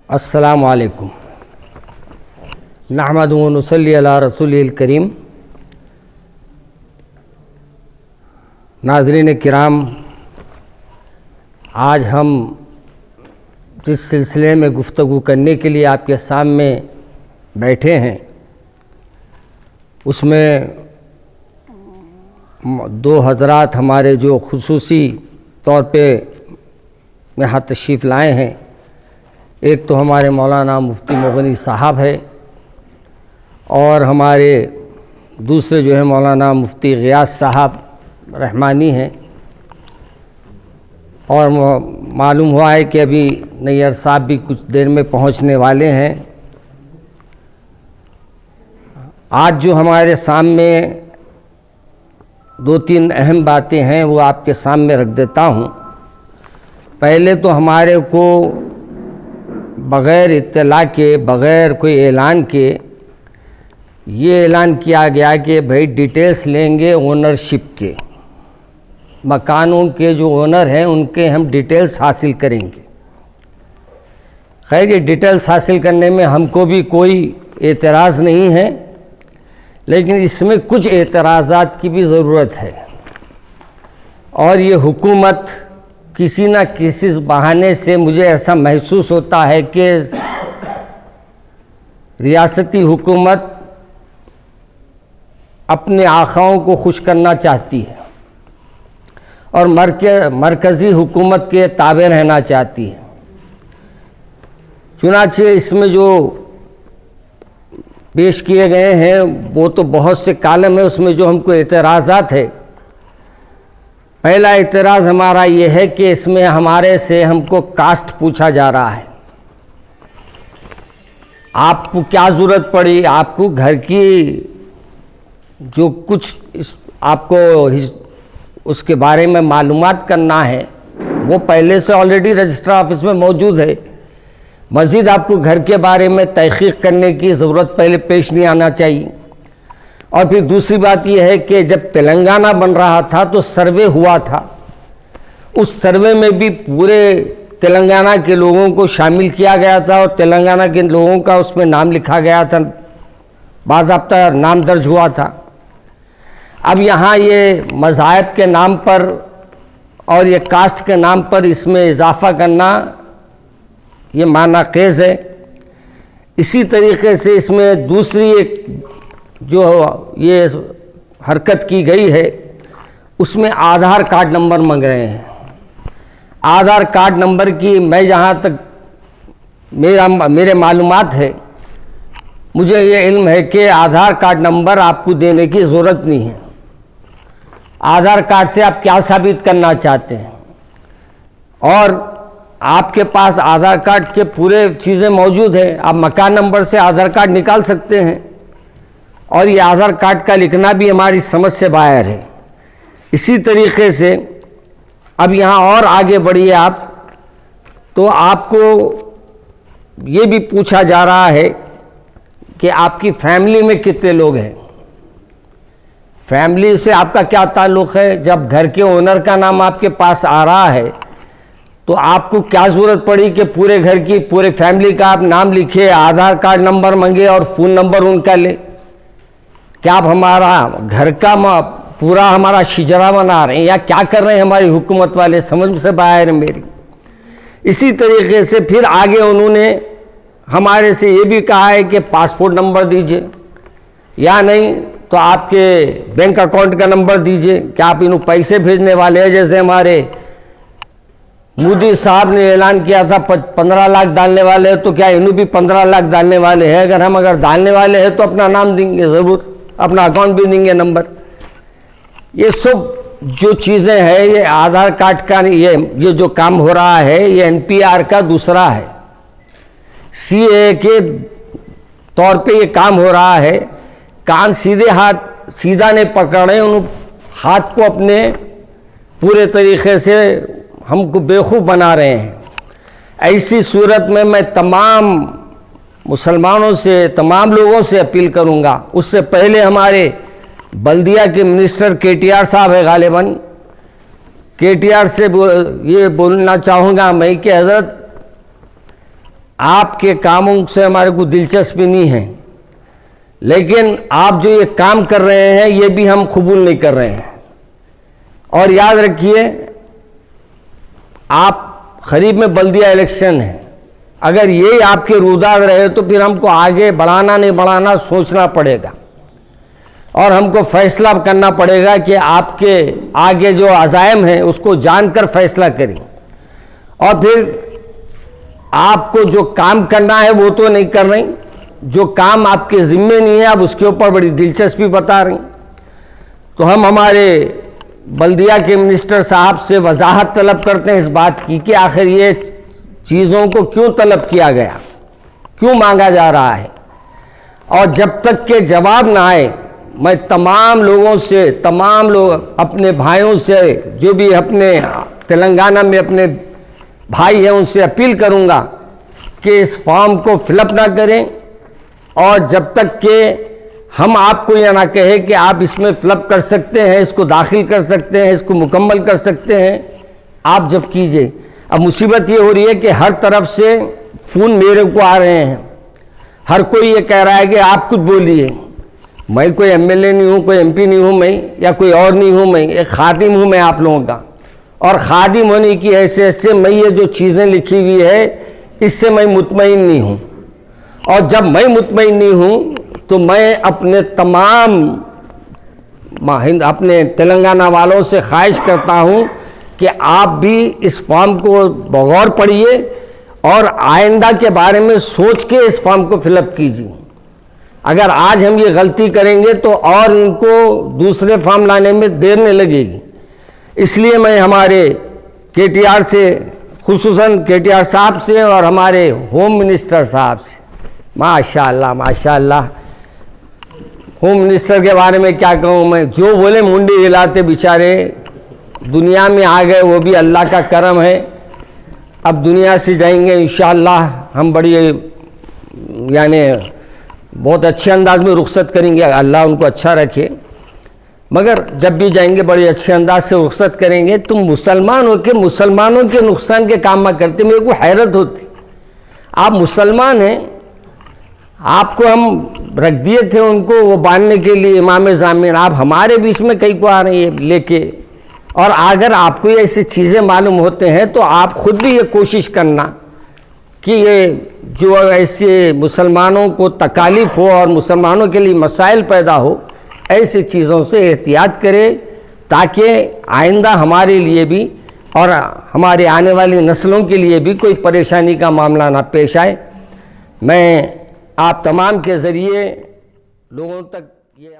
अस्सलामु अलैकुम नहमदुहु व नुसल्ली अला रसूलिल करीम। नाज़रीन किराम, आज हम जिस सिलसिले में गुफ्तगू करने के लिए आपके सामने बैठे हैं उसमें दो हज़रात हमारे जो खुसूसी तौर पे यहाँ तशरीफ़ लाए हैं। एक तो हमारे मौलाना मुफ्ती मुग़नी साहब है और हमारे दूसरे जो है मौलाना मुफ्ती ग़ियास साहब रहमानी हैं। और मालूम हुआ है कि अभी नैयर साहब भी कुछ देर में पहुंचने वाले हैं। आज जो हमारे सामने दो तीन अहम बातें हैं वो आपके सामने रख देता हूं। पहले तो हमारे को बग़ैर इत्तला के, बग़ैर कोई ऐलान के ये ऐलान किया गया कि भाई डिटेल्स लेंगे ओनरशिप के, मकानों के जो ओनर हैं उनके हम डिटेल्स हासिल करेंगे। खैर, ये डिटेल्स हासिल करने में हमको भी कोई एतराज़ नहीं है, लेकिन इसमें कुछ एतराज़ात की भी ज़रूरत है। और ये हुकूमत किसी न किसी बहाने से, मुझे ऐसा महसूस होता है कि रियासती हुकूमत अपने आखाओं को खुश करना चाहती है और मरकज़ी हुकूमत के ताबे रहना चाहती है। चुनांचे इसमें जो पेश किए गए हैं वो तो बहुत से कालम है, उसमें जो हमको एतराज़ात है। पहला एतराज़ हमारा ये है कि इसमें हमारे से हमको कास्ट पूछा जा रहा है। आपको क्या ज़रूरत पड़ी, आपको घर की जो कुछ आपको उसके बारे में मालूमात करना है वो पहले से ऑलरेडी रजिस्ट्रार ऑफिस में मौजूद है। मज़ीद आपको घर के बारे में तहक़ीक़ करने की ज़रूरत पहले पेश नहीं आना चाहिए। और फिर दूसरी बात यह है कि जब तेलंगाना बन रहा था तो सर्वे हुआ था, उस सर्वे में भी पूरे तेलंगाना के लोगों को शामिल किया गया था और तेलंगाना के लोगों का उसमें नाम लिखा गया था, बाज़ाब्ता नाम दर्ज हुआ था। अब यहाँ ये मज़ाहिब के नाम पर और ये कास्ट के नाम पर इसमें इजाफ़ा करना ये मानाक़ेज़ है। इसी तरीके से इसमें दूसरी एक जो ये हरकत की गई है उसमें आधार कार्ड नंबर मांग रहे हैं। आधार कार्ड नंबर की मैं जहाँ तक मेरे मालूमात है, मुझे ये इल्म है कि आधार कार्ड नंबर आपको देने की ज़रूरत नहीं है। आधार कार्ड से आप क्या साबित करना चाहते हैं, और आपके पास आधार कार्ड के पूरे चीज़ें मौजूद है। आप मकान नंबर से आधार कार्ड निकाल सकते हैं और ये आधार कार्ड का लिखना भी हमारी समझ से बाहर है। इसी तरीके से अब यहाँ और आगे बढ़िए आप, तो आपको ये भी पूछा जा रहा है कि आपकी फैमिली में कितने लोग हैं। फैमिली से आपका क्या ताल्लुक़ है। जब घर के ओनर का नाम आपके पास आ रहा है तो आपको क्या ज़रूरत पड़ी कि पूरे घर की, पूरे फैमिली का आप नाम लिखे, आधार कार्ड नंबर मांगे और फ़ोन नंबर उनका ले। क्या आप हमारा घर का पूरा हमारा शिजरा बना रहे हैं या क्या कर रहे हैं हमारी हुकूमत वाले, समझ से बाहर है मेरी। इसी तरीके से फिर आगे उन्होंने हमारे से ये भी कहा है कि पासपोर्ट नंबर दीजिए, या नहीं तो आपके बैंक अकाउंट का नंबर दीजिए। क्या आप इन्हों पैसे भेजने वाले हैं? जैसे हमारे मोदी साहब ने ऐलान किया था 15 लाख डालने वाले हैं, तो क्या इन्हों भी 15 लाख डालने वाले हैं? अगर डालने वाले हैं तो अपना नाम देंगे ज़रूर, अपना अकाउंट भी देंगे, नंबर। ये सब जो चीज़ें हैं, ये आधार कार्ड का ये जो काम हो रहा है ये NPR का दूसरा है। CA के तौर पे ये काम हो रहा है। कान सीधा नहीं पकड़े, उन हाथ को अपने पूरे तरीके से हमको बेवकूफ़ बना रहे हैं। ऐसी सूरत में मैं तमाम मुसलमानों से, तमाम लोगों से अपील करूंगा। उससे पहले हमारे बल्दिया के मिनिस्टर KTR साहब है, गालिबन KTR से ये बोलना चाहूँगा मैं कि हज़रत आपके कामों से हमारे को दिलचस्पी नहीं है, लेकिन आप जो ये काम कर रहे हैं ये भी हम कबूल नहीं कर रहे हैं। और याद रखिए, आप करीब में बल्दिया इलेक्शन है, अगर ये आपके रुदाद रहे तो फिर हमको आगे बढ़ाना नहीं बढ़ाना सोचना पड़ेगा और हमको फैसला करना पड़ेगा कि आपके आगे जो अज़ाइम हैं उसको जानकर फैसला करें। और फिर आपको जो काम करना है वो तो नहीं कर रही, जो काम आपके ज़िम्मे नहीं है आप उसके ऊपर बड़ी दिलचस्पी बता रही। तो हम हमारे बल्दिया के मिनिस्टर साहब से वजाहत तलब करते हैं इस बात की कि आखिर ये चीज़ों को क्यों तलब किया गया, क्यों मांगा जा रहा है। और जब तक के जवाब ना आए, मैं तमाम लोगों से, तमाम लोग अपने भाइयों से, जो भी अपने तेलंगाना में अपने भाई हैं उनसे अपील करूंगा कि इस फॉर्म को फिलअप ना करें। और जब तक कि हम आपको यह ना कहें कि आप इसमें फिलअप कर सकते हैं, इसको दाखिल कर सकते हैं, इसको मुकम्मल कर सकते हैं, आप जब कीजिए। अब मुसीबत ये हो रही है कि हर तरफ से फ़ोन मेरे को आ रहे हैं, हर कोई ये कह रहा है कि आप कुछ बोलिए। मैं कोई एमएलए नहीं हूँ, कोई एमपी नहीं हूँ मैं, या कोई और नहीं हूँ, मैं एक खादिम हूँ मैं आप लोगों का। और खादिम होने की हैसियत से मैं ये जो चीज़ें लिखी हुई है इससे मैं मुतमईन नहीं हूँ। और जब मैं मुतमईन नहीं हूँ तो मैं अपने तमाम अपने तेलंगाना वालों से ख्वाहिश करता हूँ कि आप भी इस फॉर्म को बगौर पढ़िए और आइंदा के बारे में सोच के इस फॉर्म को फिलअप कीजिए। अगर आज हम ये गलती करेंगे तो और इनको दूसरे फॉर्म लाने में देर नहीं लगेगी। इसलिए मैं हमारे केटीआर से, खुसूसन केटीआर साहब से और हमारे होम मिनिस्टर साहब से, माशाअल्लाह माशाअल्लाह, होम मिनिस्टर के बारे में क्या कहूँ मैं, जो बोले मुंडी हिलाते, बेचारे दुनिया में आ गए, वो भी अल्लाह का करम है। अब दुनिया से जाएंगे इंशाअल्लाह, हम बड़ी यानी बहुत अच्छे अंदाज में रुखसत करेंगे, अल्लाह उनको अच्छा रखे। मगर जब भी जाएंगे बड़े अच्छे अंदाज से रुखसत करेंगे। तुम मुसलमान हो के मुसलमानों के नुकसान के काम में करते, मेरे को हैरत होती। आप मुसलमान हैं, आपको हम रख दिए थे उनको वो बांधने के लिए इमाम ज़ामिन, आप हमारे बीच में कहीं को आ रही है लेके। और अगर आपको ऐसी चीज़ें मालूम होते हैं तो आप खुद भी ये कोशिश करना कि ये जो ऐसे मुसलमानों को तकालीफ हो और मुसलमानों के लिए मसाइल पैदा हो, ऐसी चीज़ों से एहतियात करें ताकि आइंदा हमारे लिए भी और हमारे आने वाली नस्लों के लिए भी कोई परेशानी का मामला ना पेश आए। मैं आप तमाम के ज़रिए लोगों तक ये